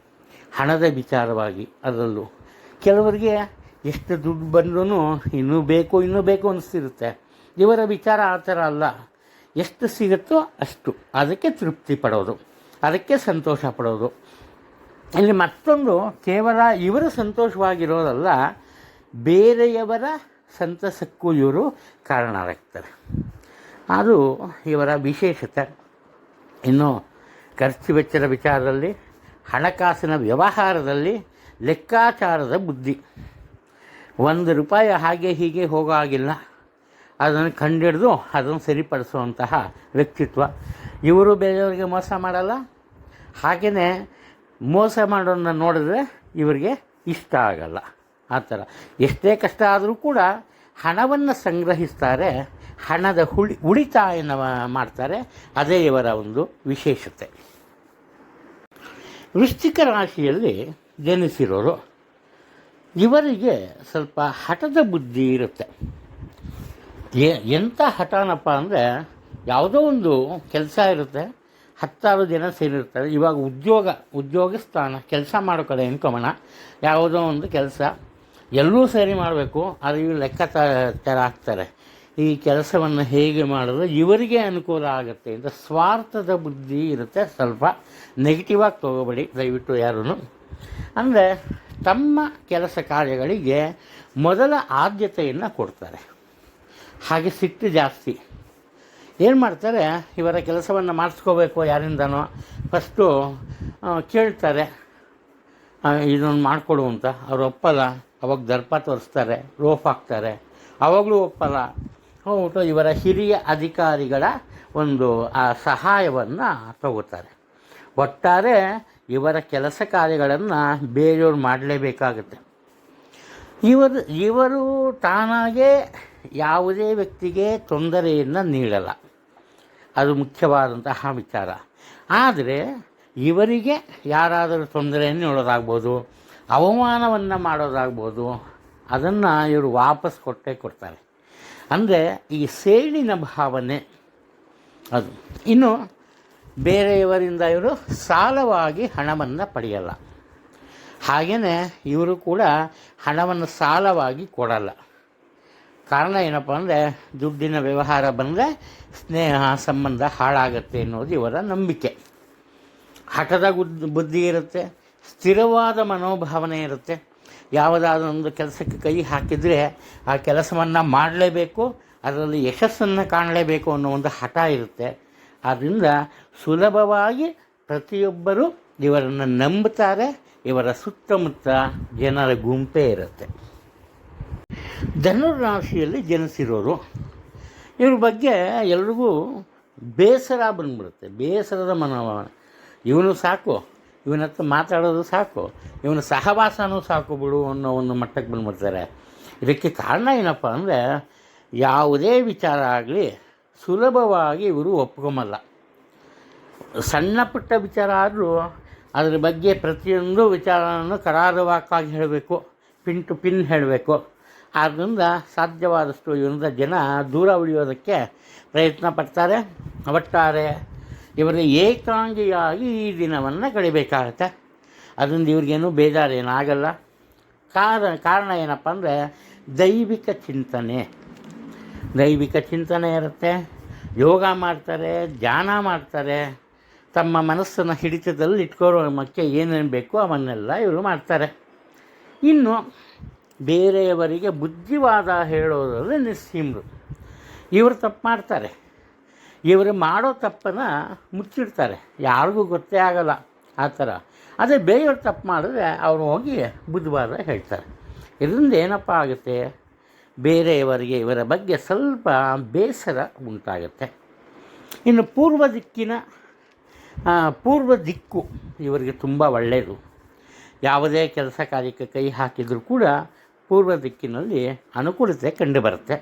ಹಣದ ವಿಚಾರವಾಗಿ ಅದರಲ್ಲೂ ಕೆಲವರಿಗೆ ಎಷ್ಟು ದುಡ್ಡು ಬಂದ್ರೂ ಇನ್ನೂ ಬೇಕು ಅನಿಸ್ತಿರುತ್ತೆ. ಇವರ ವಿಚಾರ ಆ ಥರ ಅಲ್ಲ. ಎಷ್ಟು ಸಿಗುತ್ತೋ ಅಷ್ಟು ಅದಕ್ಕೆ ತೃಪ್ತಿ ಪಡೋದು, ಅದಕ್ಕೆ ಸಂತೋಷ ಪಡೋದು. ಇಲ್ಲಿ ಮತ್ತೊಂದು, ಕೇವಲ ಇವರು ಸಂತೋಷವಾಗಿರೋದಲ್ಲ, ಬೇರೆಯವರ ಸಂತಸಕ್ಕೂ ಇವರು ಕಾರಣರಾಗ್ತಾರೆ. ಅದು ಇವರ ವಿಶೇಷತೆ. ಇನ್ನು ಖರ್ಚು ವೆಚ್ಚದ ವಿಚಾರದಲ್ಲಿ, ಹಣಕಾಸಿನ ವ್ಯವಹಾರದಲ್ಲಿ ಲೆಕ್ಕಾಚಾರದ ಬುದ್ಧಿ. ₹1 ಹಾಗೆ ಹೀಗೆ ಹೋಗೋ ಆಗಿಲ್ಲ, ಅದನ್ನು ಕಂಡಿಡಿದು ಅದನ್ನು ಸರಿಪಡಿಸುವಂತಹ ವ್ಯಕ್ತಿತ್ವ. ಇವರು ಬೇರೆಯವರಿಗೆ ಮೋಸ ಮಾಡಲ್ಲ. ಹಾಗೆಯೇ ಮೋಸ ಮಾಡೋದನ್ನ ನೋಡಿದ್ರೆ ಇವರಿಗೆ ಇಷ್ಟ ಆಗಲ್ಲ. ಆ ಥರ ಎಷ್ಟೇ ಕಷ್ಟ ಆದರೂ ಕೂಡ ಹಣವನ್ನು ಸಂಗ್ರಹಿಸ್ತಾರೆ, ಹಣದ ಉಳಿತಾಯನ ಮಾಡ್ತಾರೆ. ಅದೇ ಇವರ ಒಂದು ವಿಶೇಷತೆ. ವೃಶ್ಚಿಕ ರಾಶಿಯಲ್ಲಿ ಜನಿಸಿರೋರು, ಇವರಿಗೆ ಸ್ವಲ್ಪ ಹಠದ ಬುದ್ಧಿ ಇರುತ್ತೆ. ಎಂಥ ಹಠನಪ್ಪ ಅಂದರೆ, ಯಾವುದೋ ಒಂದು ಕೆಲಸ ಇರುತ್ತೆ, 10 ಜನ ಸೇರಿರ್ತಾರೆ. ಇವಾಗ ಉದ್ಯೋಗ ಸ್ಥಾನ, ಕೆಲಸ ಮಾಡೋ ಕಡೆ ಎನ್ಕೊಮಣ, ಯಾವುದೋ ಒಂದು ಕೆಲಸ ಎಲ್ಲರೂ ಸೇರಿ ಮಾಡಬೇಕು. ಅದು ಇವರು ಲೆಕ್ಕಾಚಾರ ಹಾಕ್ತಾರೆ, ಈ ಕೆಲಸವನ್ನು ಹೇಗೆ ಮಾಡಿದ್ರೆ ಇವರಿಗೆ ಅನುಕೂಲ ಆಗುತ್ತೆ ಅಂತ. ಸ್ವಾರ್ಥದ ಬುದ್ಧಿ ಇರುತ್ತೆ. ಸ್ವಲ್ಪ ನೆಗೆಟಿವ್ ಆಗಿ ತೊಗೋಬೇಡಿ ದಯವಿಟ್ಟು ಯಾರೂ. ಅಂದರೆ ತಮ್ಮ ಕೆಲಸ ಕಾರ್ಯಗಳಿಗೆ ಮೊದಲ ಆದ್ಯತೆಯನ್ನು ಕೊಡ್ತಾರೆ. ಹಾಗೆ ಸಿಟ್ಟು ಜಾಸ್ತಿ. ಏನು ಮಾಡ್ತಾರೆ, ಇವರ ಕೆಲಸವನ್ನು ಮಾಡಿಸ್ಕೋಬೇಕು ಯಾರಿಂದನೋ ಫಸ್ಟು ಕೇಳ್ತಾರೆ, ಇದನ್ನು ಮಾಡಿಕೊಡು ಅಂತ. ಅವ್ರು ಒಪ್ಪಲ್ಲ. ಅವಾಗ ದರ್ಪ ತೋರಿಸ್ತಾರೆ, ರೋಫ್ ಹಾಕ್ತಾರೆ. ಅವಾಗಲೂ ಒಪ್ಪಲ್ಲ. ಹೋಗ್ಬಿಟ್ಟು ಇವರ ಹಿರಿಯ ಅಧಿಕಾರಿಗಳ ಒಂದು ಆ ಸಹಾಯವನ್ನು ತಗೋತಾರೆ. ಒಟ್ಟಾರೆ ಇವರ ಕೆಲಸ ಕಾರ್ಯಗಳನ್ನು ಬೇರೆಯವ್ರು ಮಾಡಲೇಬೇಕಾಗುತ್ತೆ. ಇವರು ತಾನಾಗೇ ಯಾವುದೇ ವ್ಯಕ್ತಿಗೆ ತೊಂದರೆಯನ್ನು ನೀಡಲ್ಲ. ಅದು ಮುಖ್ಯವಾದಂತಹ ವಿಚಾರ. ಆದರೆ ಇವರಿಗೆ ಯಾರಾದರೂ ತೊಂದರೆಯನ್ನು ನೀಡೋದಾಗ್ಬೋದು, ಅವಮಾನವನ್ನು ಮಾಡೋದಾಗ್ಬೋದು, ಅದನ್ನು ಇವರು ವಾಪಸ್ ಕೊಡ್ತಾರೆ. ಅಂದರೆ ಈ ಸೇಡಿನ ಭಾವನೆ ಅದು. ಇನ್ನು ಬೇರೆಯವರಿಂದ ಇವರು ಸಾಲವಾಗಿ ಹಣವನ್ನು ಪಡೆಯಲ್ಲ. ಹಾಗೆಯೇ ಇವರು ಕೂಡ ಹಣವನ್ನು ಸಾಲವಾಗಿ ಕೊಡಲ್ಲ. ಕಾರಣ ಏನಪ್ಪ ಅಂದರೆ, ದುಡ್ಡಿನ ವ್ಯವಹಾರ ಬಂದರೆ ಸ್ನೇಹ ಸಂಬಂಧ ಹಾಳಾಗತ್ತೆ ಅನ್ನೋದು ಇವರ ನಂಬಿಕೆ. ಹಠದ ಬುದ್ಧಿ ಇರುತ್ತೆ, ಸ್ಥಿರವಾದ ಮನೋಭಾವನೆ ಇರುತ್ತೆ. ಯಾವುದಾದ್ರೂ ಒಂದು ಕೆಲಸಕ್ಕೆ ಕೈ ಹಾಕಿದರೆ ಆ ಕೆಲಸವನ್ನು ಮಾಡಲೇಬೇಕು, ಅದರಲ್ಲಿ ಯಶಸ್ಸನ್ನು ಕಾಣಲೇಬೇಕು ಅನ್ನೋ ಒಂದು ಹಠ ಇರುತ್ತೆ. ಆದ್ದರಿಂದ ಸುಲಭವಾಗಿ ಪ್ರತಿಯೊಬ್ಬರೂ ಇವರನ್ನು ನಂಬುತ್ತಾರೆ. ಇವರ ಸುತ್ತಮುತ್ತ ಜನರ ಗುಂಪೇ ಇರುತ್ತೆ. ಧನುರಾಶಿಯಲ್ಲಿ ಜನಿಸಿರೋರು, ಇವ್ರ ಬಗ್ಗೆ ಎಲ್ರಿಗೂ ಬೇಸರ ಬಂದ್ಬಿಡುತ್ತೆ. ಬೇಸರದ ಮನೋಭಾವನೆ. ಇವನು ಸಾಕು, ಇವನ ಹತ್ರ ಮಾತಾಡೋದು ಸಾಕು, ಇವನ ಸಹವಾಸನೂ ಸಾಕು ಬಿಡು ಅನ್ನೋ ಒಂದು ಮಟ್ಟಕ್ಕೆ ಬಂದ್ಬಿಡ್ತಾರೆ. ಇದಕ್ಕೆ ಕಾರಣ ಏನಪ್ಪ ಅಂದರೆ, ಯಾವುದೇ ವಿಚಾರ ಆಗಲಿ ಸುಲಭವಾಗಿ ಇವರು ಒಪ್ಕೊಂಬಲ್ಲ. ಸಣ್ಣ ಪುಟ್ಟ ವಿಚಾರ ಆದರೂ ಅದರ ಬಗ್ಗೆ ಪ್ರತಿಯೊಂದು ವಿಚಾರವನ್ನು ಕರಾರುವಾಕ್ಕಾಗಿ ಹೇಳಬೇಕು, ಪಿನ್ ಟು ಪಿನ್ ಹೇಳಬೇಕು. ಆದ್ದರಿಂದ ಸಾಧ್ಯವಾದಷ್ಟು ಇವರಿಂದ ಜನ ದೂರ ಉಳಿಯೋದಕ್ಕೆ ಪ್ರಯತ್ನ ಪಡ್ತಾರೆ. ಒಟ್ಟಾರೆ ಇವರು ಏಕಾಂಗಿಯಾಗಿ ಈ ದಿನವನ್ನು ಕಳಿಬೇಕಾಗತ್ತೆ. ಅದರಿಂದ ಇವ್ರಿಗೇನು ಬೇಜಾರೇನಾಗಲ್ಲ. ಕಾರಣ ಏನಪ್ಪ ಅಂದರೆ, ದೈವಿಕ ಚಿಂತನೆ ಇರುತ್ತೆ. ಯೋಗ ಮಾಡ್ತಾರೆ, ಧ್ಯಾನ ಮಾಡ್ತಾರೆ. ತಮ್ಮ ಮನಸ್ಸನ್ನು ಹಿಡಿತದಲ್ಲಿ ಇಟ್ಕೊಳ್ಳೋಕ್ಕೆ ಏನೇನು ಬೇಕೋ ಅವನ್ನೆಲ್ಲ ಇವರು ಮಾಡ್ತಾರೆ. ಇನ್ನು ಬೇರೆಯವರಿಗೆ ಬುದ್ಧಿವಾದ ಹೇಳೋದ್ರಲ್ಲಿ ನಿಸ್ಸೀಮರು. ಇವರು ತಪ್ಪು ಮಾಡ್ತಾರೆ. ಇವರು ಮಾಡೋ ತಪ್ಪನ್ನು ಮುಚ್ಚಿಡ್ತಾರೆ, ಯಾರಿಗೂ ಗೊತ್ತೇ ಆಗಲ್ಲ ಆ ಥರ. ಅದೇ ಬೇರೆಯವ್ರು ತಪ್ಪು ಮಾಡಿದ್ರೆ ಅವರು ಹೋಗಿ ಬುದ್ಧವಾದ ಹೇಳ್ತಾರೆ. ಇದರಿಂದ ಏನಪ್ಪ ಆಗುತ್ತೆ, ಬೇರೆಯವರಿಗೆ ಇವರ ಬಗ್ಗೆ ಸ್ವಲ್ಪ ಬೇಸರ ಉಂಟಾಗುತ್ತೆ. ಇನ್ನು ಪೂರ್ವ ದಿಕ್ಕು ಇವರಿಗೆ ತುಂಬ ಒಳ್ಳೆಯದು. ಯಾವುದೇ ಕೆಲಸ ಕಾರ್ಯಕ್ಕೆ ಕೈ ಹಾಕಿದರೂ ಕೂಡ ಪೂರ್ವ ದಿಕ್ಕಿನಲ್ಲಿ ಅನುಕೂಲತೆ ಕಂಡುಬರುತ್ತೆ.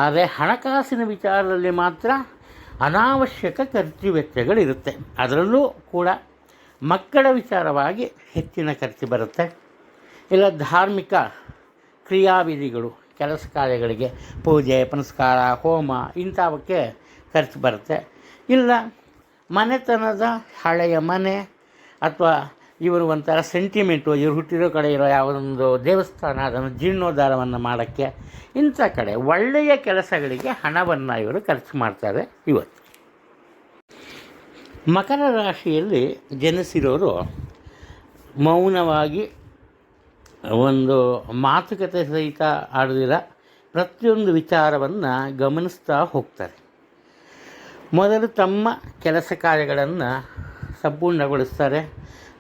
ಆದರೆ ಹಣಕಾಸಿನ ವಿಚಾರದಲ್ಲಿ ಮಾತ್ರ ಅನಾವಶ್ಯಕ ಖರ್ಚು ವೆಚ್ಚಗಳಿರುತ್ತೆ. ಅದರಲ್ಲೂ ಕೂಡ ಮಕ್ಕಳ ವಿಚಾರವಾಗಿ ಹೆಚ್ಚಿನ ಖರ್ಚು ಬರುತ್ತೆ. ಇಲ್ಲ ಧಾರ್ಮಿಕ ಕ್ರಿಯಾವಿಧಿಗಳು, ಕೆಲಸ ಕಾರ್ಯಗಳಿಗೆ ಪೂಜೆ ಪುನಸ್ಕಾರ ಹೋಮ ಇಂಥವಕ್ಕೆ ಖರ್ಚು ಬರುತ್ತೆ. ಇಲ್ಲ ಮನೆತನದ ಹಳೆಯ ಮನೆ ಅಥವಾ ಇವರು ಒಂಥರ ಸೆಂಟಿಮೆಂಟು, ಇವರು ಹುಟ್ಟಿರೋ ಕಡೆ ಇರೋ ಯಾವುದೊಂದು ದೇವಸ್ಥಾನ ಅದನ್ನು ಜೀರ್ಣೋದ್ಧಾರವನ್ನು ಮಾಡೋಕ್ಕೆ, ಇಂಥ ಕಡೆ ಒಳ್ಳೆಯ ಕೆಲಸಗಳಿಗೆ ಹಣವನ್ನು ಇವರು ಖರ್ಚು ಮಾಡ್ತಾರೆ. ಇವತ್ತು ಮಕರ ರಾಶಿಯಲ್ಲಿ ಜನಿಸಿರೋರು ಮೌನವಾಗಿ ಒಂದು ಮಾತುಕತೆ ಸಹಿತ ಆಡದಿರ ಪ್ರತಿಯೊಂದು ವಿಚಾರವನ್ನು ಗಮನಿಸ್ತಾ ಹೋಗ್ತಾರೆ. ಮೊದಲು ತಮ್ಮ ಕೆಲಸ ಕಾರ್ಯಗಳನ್ನು ಸಂಪೂರ್ಣಗೊಳಿಸ್ತಾರೆ.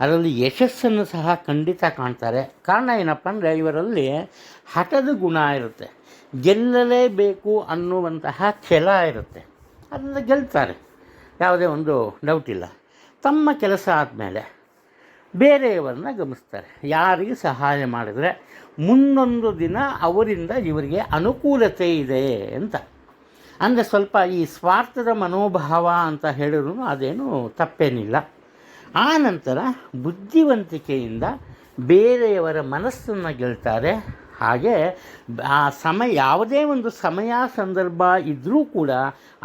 ಅದರಲ್ಲಿ ಯಶಸ್ಸನ್ನು ಸಹ ಖಂಡಿತ ಕಾಣ್ತಾರೆ. ಕಾರಣ ಏನಪ್ಪ ಅಂದರೆ ಇವರಲ್ಲಿ ಹಠದ ಗುಣ ಇರುತ್ತೆ, ಗೆಲ್ಲಲೇಬೇಕು ಅನ್ನುವಂತಹ ಛಲ ಇರುತ್ತೆ. ಅದರಿಂದ ಗೆಲ್ತಾರೆ, ಯಾವುದೇ ಒಂದು ಡೌಟ್ ಇಲ್ಲ. ತಮ್ಮ ಕೆಲಸ ಆದಮೇಲೆ ಬೇರೆಯವರನ್ನ ಗಮನಿಸ್ತಾರೆ. ಯಾರಿಗೆ ಸಹಾಯ ಮಾಡಿದರೆ ಮುಂದೊಂದು ದಿನ ಅವರಿಂದ ಇವರಿಗೆ ಅನುಕೂಲತೆ ಇದೆ ಅಂತ. ಅಂದರೆ ಸ್ವಲ್ಪ ಈ ಸ್ವಾರ್ಥದ ಮನೋಭಾವ ಅಂತ ಹೇಳಿದ್ರು ಅದೇನು ತಪ್ಪೇನಿಲ್ಲ. ಆ ನಂತರ ಬುದ್ಧಿವಂತಿಕೆಯಿಂದ ಬೇರೆಯವರ ಮನಸ್ಸನ್ನು ಗೆಲ್ತಾರೆ. ಹಾಗೆ ಆ ಯಾವುದೇ ಒಂದು ಸಮಯ ಸಂದರ್ಭ ಇದ್ದರೂ ಕೂಡ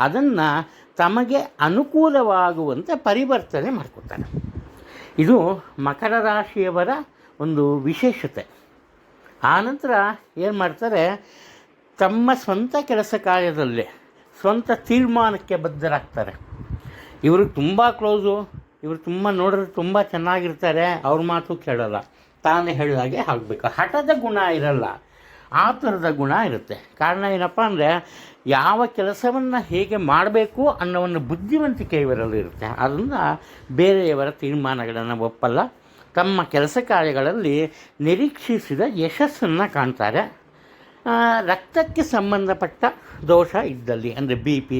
ಅದನ್ನು ತಮಗೆ ಅನುಕೂಲವಾಗುವಂತೆ ಪರಿವರ್ತನೆ ಮಾಡ್ಕೊತಾರೆ. ಇದು ಮಕರ ರಾಶಿಯವರ ಒಂದು ವಿಶೇಷತೆ. ಆನಂತರ ಏನು ಮಾಡ್ತಾರೆ, ತಮ್ಮ ಸ್ವಂತ ಕೆಲಸ ಕಾರ್ಯದಲ್ಲಿ ಸ್ವಂತ ತೀರ್ಮಾನಕ್ಕೆ ಬದ್ಧರಾಗ್ತಾರೆ. ಇವರು ತುಂಬ ಕ್ಲೋಸು, ಇವರು ನೋಡಿದ್ರೆ ತುಂಬ ಚೆನ್ನಾಗಿರ್ತಾರೆ, ಅವ್ರ ಮಾತು ಕೇಳಲ್ಲ, ತಾನೇ ಹೇಳಿದಾಗೆ ಆಗಬೇಕು. ಹಠದ ಗುಣ ಇರಲ್ಲ, ಆ ಥರದ ಗುಣ ಇರುತ್ತೆ. ಕಾರಣ ಏನಪ್ಪ ಅಂದರೆ ಯಾವ ಕೆಲಸವನ್ನು ಹೇಗೆ ಮಾಡಬೇಕು ಅನ್ನೋ ಒಂದು ಬುದ್ಧಿವಂತಿಕೆ ಇವರಲ್ಲಿ ಇರುತ್ತೆ. ಅದರಿಂದ ಬೇರೆಯವರ ತೀರ್ಮಾನಗಳನ್ನು ಒಪ್ಪಲ್ಲ. ತಮ್ಮ ಕೆಲಸ ಕಾರ್ಯಗಳಲ್ಲಿ ನಿರೀಕ್ಷಿಸಿದ ಯಶಸ್ಸನ್ನು ಕಾಣ್ತಾರೆ. ರಕ್ತಕ್ಕೆ ಸಂಬಂಧಪಟ್ಟ ದೋಷ ಇದ್ದಲ್ಲಿ, ಅಂದರೆ BP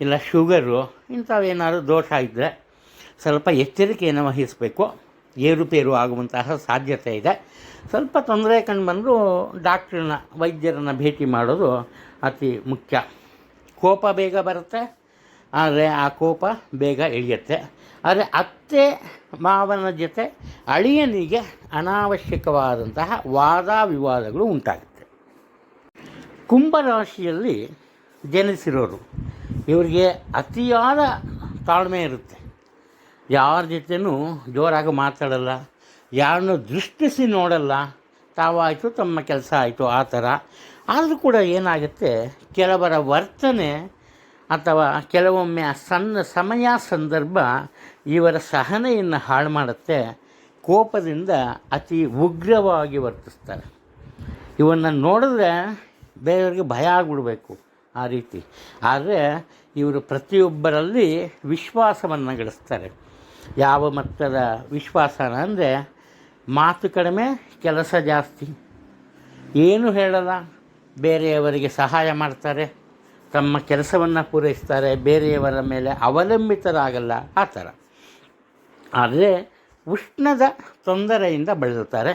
ಇಲ್ಲ ಶುಗರು ಇಂಥವೇನಾದ್ರು ದೋಷ ಇದ್ದರೆ ಸ್ವಲ್ಪ ಎಚ್ಚರಿಕೆಯನ್ನು ವಹಿಸಬೇಕು. ಏರುಪೇರು ಆಗುವಂತಹ ಸಾಧ್ಯತೆ ಇದೆ. ಸ್ವಲ್ಪ ತೊಂದರೆ ಕಂಡುಬಂದರೂ ವೈದ್ಯರನ್ನು ಭೇಟಿ ಮಾಡೋದು ಅತಿ ಮುಖ್ಯ. ಕೋಪ ಬೇಗ ಬರುತ್ತೆ, ಆದರೆ ಆ ಕೋಪ ಬೇಗ ಇಳಿಯುತ್ತೆ. ಆದರೆ ಅತ್ತೆ ಮಾವನ ಜೊತೆ ಅಳಿಯನಿಗೆ ಅನಾವಶ್ಯಕವಾದಂತಹ ವಾದ ವಿವಾದಗಳು ಉಂಟಾಗುತ್ತೆ. ಕುಂಭರಾಶಿಯಲ್ಲಿ ಜನಿಸಿರೋರು ಇವರಿಗೆ ಅತಿಯಾದ ತಾಳ್ಮೆ ಇರುತ್ತೆ. ಯಾರ ಜೊತೆನೂ ಜೋರಾಗಿ ಮಾತಾಡಲ್ಲ, ಯಾರನ್ನೂ ದೃಷ್ಟಿಸಿ ನೋಡಲ್ಲ, ತಾವಾಯಿತು ತಮ್ಮ ಕೆಲಸ ಆಯಿತು ಆ ಥರ. ಆದರೂ ಕೂಡ ಏನಾಗುತ್ತೆ, ಕೆಲವರ ವರ್ತನೆ ಅಥವಾ ಕೆಲವೊಮ್ಮೆ ಸಣ್ಣ ಸಮಯ ಸಂದರ್ಭ ಇವರ ಸಹನೆಯನ್ನು ಹಾಳು ಮಾಡುತ್ತೆ. ಕೋಪದಿಂದ ಅತಿ ಉಗ್ರವಾಗಿ ವರ್ತಿಸ್ತಾರೆ. ಇವನ್ನು ನೋಡಿದ್ರೆ ಬೇರೆಯವ್ರಿಗೆ ಭಯ ಆಗಿಬಿಡಬೇಕು ಆ ರೀತಿ. ಆದರೆ ಇವರು ಪ್ರತಿಯೊಬ್ಬರಲ್ಲಿ ವಿಶ್ವಾಸವನ್ನು ಗಳಿಸ್ತಾರೆ. ಯಾವ ಮಟ್ಟದ ವಿಶ್ವಾಸನ ಅಂದರೆ ಮಾತು ಕಡಿಮೆ, ಕೆಲಸ ಜಾಸ್ತಿ, ಏನು ಹೇಳಲ್ಲ, ಬೇರೆಯವರಿಗೆ ಸಹಾಯ ಮಾಡ್ತಾರೆ, ತಮ್ಮ ಕೆಲಸವನ್ನು ಪೂರೈಸ್ತಾರೆ, ಬೇರೆಯವರ ಮೇಲೆ ಅವಲಂಬಿತರಾಗಲ್ಲ ಆ ಥರ. ಆದರೆ ಉಷ್ಣದ ತೊಂದರೆಯಿಂದ ಬಳಲ್ತಾರೆ.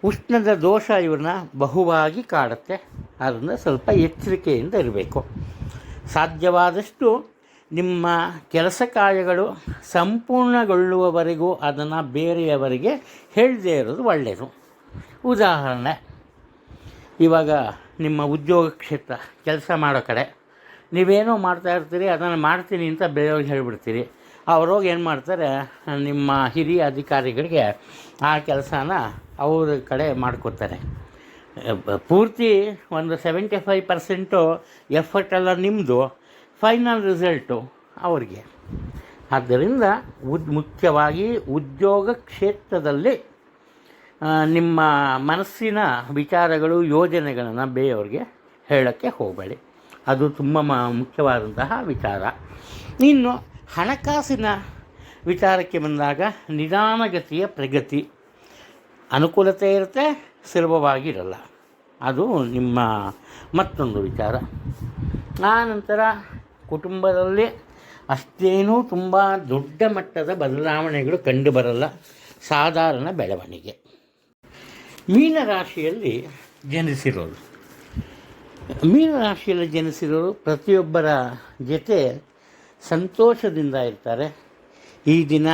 ಉಷ್ಣದ ದೋಷ ಇವ್ರನ್ನ ಬಹುವಾಗಿ ಕಾಡುತ್ತೆ. ಅದರಿಂದ ಸ್ವಲ್ಪ ಎಚ್ಚರಿಕೆಯಿಂದ ಇರಬೇಕು. ಸಾಧ್ಯವಾದಷ್ಟು ನಿಮ್ಮ ಕೆಲಸ ಕಾರ್ಯಗಳು ಸಂಪೂರ್ಣಗೊಳ್ಳುವವರೆಗೂ ಅದನ್ನು ಬೇರೆಯವರಿಗೆ ಹೇಳದೇ ಇರೋದು ಒಳ್ಳೆಯದು. ಉದಾಹರಣೆ, ಇವಾಗ ನಿಮ್ಮ ಉದ್ಯೋಗ ಕ್ಷೇತ್ರ ಕೆಲಸ ಮಾಡೋ ಕಡೆ ನೀವೇನೋ ಮಾಡ್ತಾಯಿರ್ತೀರಿ, ಅದನ್ನು ಮಾಡ್ತೀನಿ ಅಂತ ಬೇರೆಯವ್ರಿಗೆ ಹೇಳಿಬಿಡ್ತೀರಿ. ಅವ್ರೋಗಿ ಏನು ಮಾಡ್ತಾರೆ, ನಿಮ್ಮ ಹಿರಿಯ ಅಧಿಕಾರಿಗಳಿಗೆ ಆ ಕೆಲಸನ ಅವ್ರ ಕಡೆ ಮಾಡ್ಕೊತಾರೆ. ಪೂರ್ತಿ ಒಂದು 75% ಎಫರ್ಟೆಲ್ಲ ನಿಮ್ಮದು, ಫೈನಲ್ ರಿಸಲ್ಟು ಅವ್ರಿಗೆ. ಆದ್ದರಿಂದ ಮುಖ್ಯವಾಗಿ ಉದ್ಯೋಗ ಕ್ಷೇತ್ರದಲ್ಲಿ ನಿಮ್ಮ ಮನಸ್ಸಿನ ವಿಚಾರಗಳು ಯೋಜನೆಗಳನ್ನು ಬೇರೆಯವ್ರಿಗೆ ಹೇಳೋಕ್ಕೆ ಹೋಗಬೇಡಿ. ಅದು ತುಂಬ ಮುಖ್ಯವಾದಂತಹ ವಿಚಾರ. ಇನ್ನು ಹಣಕಾಸಿನ ವಿಚಾರಕ್ಕೆ ಬಂದಾಗ ನಿಧಾನಗತಿಯ ಪ್ರಗತಿ, ಅನುಕೂಲತೆ ಇರುತ್ತೆ, ಸುಲಭವಾಗಿರಲ್ಲ. ಅದು ನಿಮ್ಮ ಮತ್ತೊಂದು ವಿಚಾರ. ಆ ನಂತರ ಕುಟುಂಬದಲ್ಲಿ ಅಷ್ಟೇನೂ ತುಂಬ ದೊಡ್ಡ ಮಟ್ಟದ ಬದಲಾವಣೆಗಳು ಕಂಡುಬರಲ್ಲ, ಸಾಧಾರಣ ಬೆಳವಣಿಗೆ. ಮೀನರಾಶಿಯಲ್ಲಿ ಜನಿಸಿರೋರು ಪ್ರತಿಯೊಬ್ಬರ ಜೊತೆ ಸಂತೋಷದಿಂದ ಇರ್ತಾರೆ. ಈ ದಿನ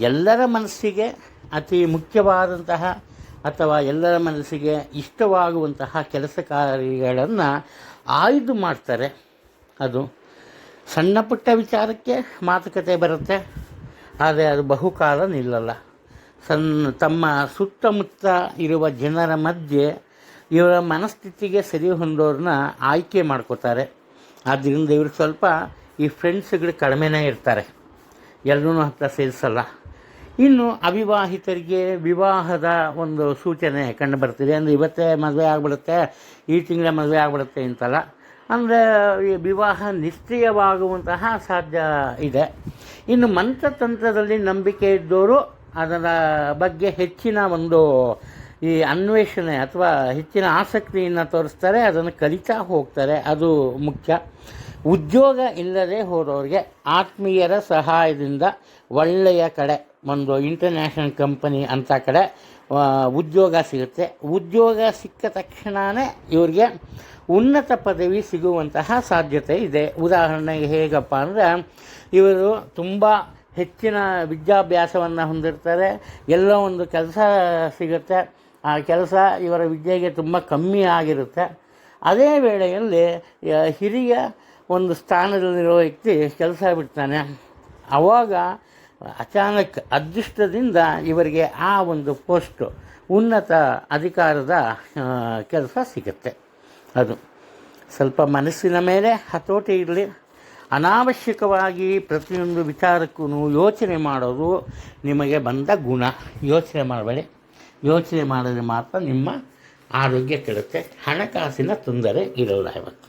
ಎಲ್ಲರ ಮನಸ್ಸಿಗೆ ಅತಿ ಮುಖ್ಯವಾದಂತಹ ಅಥವಾ ಎಲ್ಲರ ಮನಸ್ಸಿಗೆ ಇಷ್ಟವಾಗುವಂತಹ ಕೆಲಸ ಕಾರ್ಯಗಳನ್ನು ಆಯ್ದು ಮಾಡ್ತಾರೆ. ಅದು ಸಣ್ಣ ಪುಟ್ಟ ವಿಚಾರಕ್ಕೆ ಮಾತುಕತೆ ಬರುತ್ತೆ, ಆದರೆ ಅದು ಬಹುಕಾಲ ನಿಲ್ಲಲ್ಲ. ತಮ್ಮ ಸುತ್ತಮುತ್ತ ಇರುವ ಜನರ ಮಧ್ಯೆ ಇವರ ಮನಸ್ಥಿತಿಗೆ ಸರಿ ಹೊಂದೋರನ್ನ ಆಯ್ಕೆ ಮಾಡ್ಕೋತಾರೆ. ಆದ್ದರಿಂದ ಇವರು ಸ್ವಲ್ಪ ಈ ಫ್ರೆಂಡ್ಸ್ಗಳು ಕಡಿಮೆನೇ ಇರ್ತಾರೆ, ಎಲ್ಲರೂ ಹತ್ರ ಸೇರಿಸಲ್ಲ. ಇನ್ನು ಅವಿವಾಹಿತರಿಗೆ ವಿವಾಹದ ಒಂದು ಸೂಚನೆ ಕಂಡು ಬರ್ತಿದೆ. ಅಂದರೆ ಇವತ್ತೇ ಮದುವೆ ಆಗಿಬಿಡುತ್ತೆ, ಈ ತಿಂಗಳ ಮದುವೆ ಆಗಿಬಿಡುತ್ತೆ ಅಂತಲ್ಲ, ಅಂದರೆ ಈ ವಿವಾಹ ನಿಶ್ಚಯವಾಗುವಂತಹ ಸಾಧ್ಯ ಇದೆ. ಇನ್ನು ಮಂತ್ರತಂತ್ರದಲ್ಲಿ ನಂಬಿಕೆ ಇದ್ದವರು ಅದರ ಬಗ್ಗೆ ಹೆಚ್ಚಿನ ಒಂದು ಈ ಅನ್ವೇಷಣೆ ಅಥವಾ ಹೆಚ್ಚಿನ ಆಸಕ್ತಿಯನ್ನು ತೋರಿಸ್ತಾರೆ, ಅದನ್ನು ಕಲಿತಾ ಹೋಗ್ತಾರೆ, ಅದು ಮುಖ್ಯ. ಉದ್ಯೋಗ ಇಲ್ಲದೆ ಹೋದವ್ರಿಗೆ ಆತ್ಮೀಯರ ಸಹಾಯದಿಂದ ಒಳ್ಳೆಯ ಕಡೆ ಒಂದು ಇಂಟರ್ನ್ಯಾಷನಲ್ ಕಂಪನಿ ಅಂಥ ಕಡೆ ಉದ್ಯೋಗ ಸಿಗುತ್ತೆ. ಉದ್ಯೋಗ ಸಿಕ್ಕ ತಕ್ಷಣವೇ ಇವರಿಗೆ ಉನ್ನತ ಪದವಿ ಸಿಗುವಂತಹ ಸಾಧ್ಯತೆ ಇದೆ. ಉದಾಹರಣೆಗೆ ಹೇಗಪ್ಪ ಅಂದರೆ, ಇವರು ತುಂಬ ಹೆಚ್ಚಿನ ವಿದ್ಯಾಭ್ಯಾಸವನ್ನು ಹೊಂದಿರ್ತಾರೆ, ಎಲ್ಲೋ ಒಂದು ಕೆಲಸ ಸಿಗುತ್ತೆ, ಆ ಕೆಲಸ ಇವರ ವಿದ್ಯೆಗೆ ತುಂಬ ಕಮ್ಮಿ ಆಗಿರುತ್ತೆ. ಅದೇ ವೇಳೆಯಲ್ಲಿ ಹಿರಿಯ ಒಂದು ಸ್ಥಾನದಲ್ಲಿರೋ ವ್ಯಕ್ತಿ ಕೆಲಸ ಬಿಡ್ತಾನೆ, ಆವಾಗ ಅಚಾನಕ್ ಅದೃಷ್ಟದಿಂದ ಇವರಿಗೆ ಆ ಒಂದು ಪೋಸ್ಟು ಉನ್ನತ ಅಧಿಕಾರದ ಕೆಲಸ ಸಿಗುತ್ತೆ. ಅದು ಸ್ವಲ್ಪ ಮನಸ್ಸಿನ ಮೇಲೆ ಹತೋಟಿ ಇರಲಿ. ಅನಾವಶ್ಯಕವಾಗಿ ಪ್ರತಿಯೊಂದು ವಿಚಾರಕ್ಕೂ ಯೋಚನೆ ಮಾಡೋದು ನಿಮಗೆ ಬಂದ ಗುಣ. ಯೋಚನೆ ಮಾಡಬೇಡಿ, ಯೋಚನೆ ಮಾಡಿದ್ರೆ ಮಾತ್ರ ನಿಮ್ಮ ಆರೋಗ್ಯ ಕೆಡುತ್ತೆ. ಹಣಕಾಸಿನ ತೊಂದರೆ ಇರೋಲ್ಲ ಇವತ್ತು.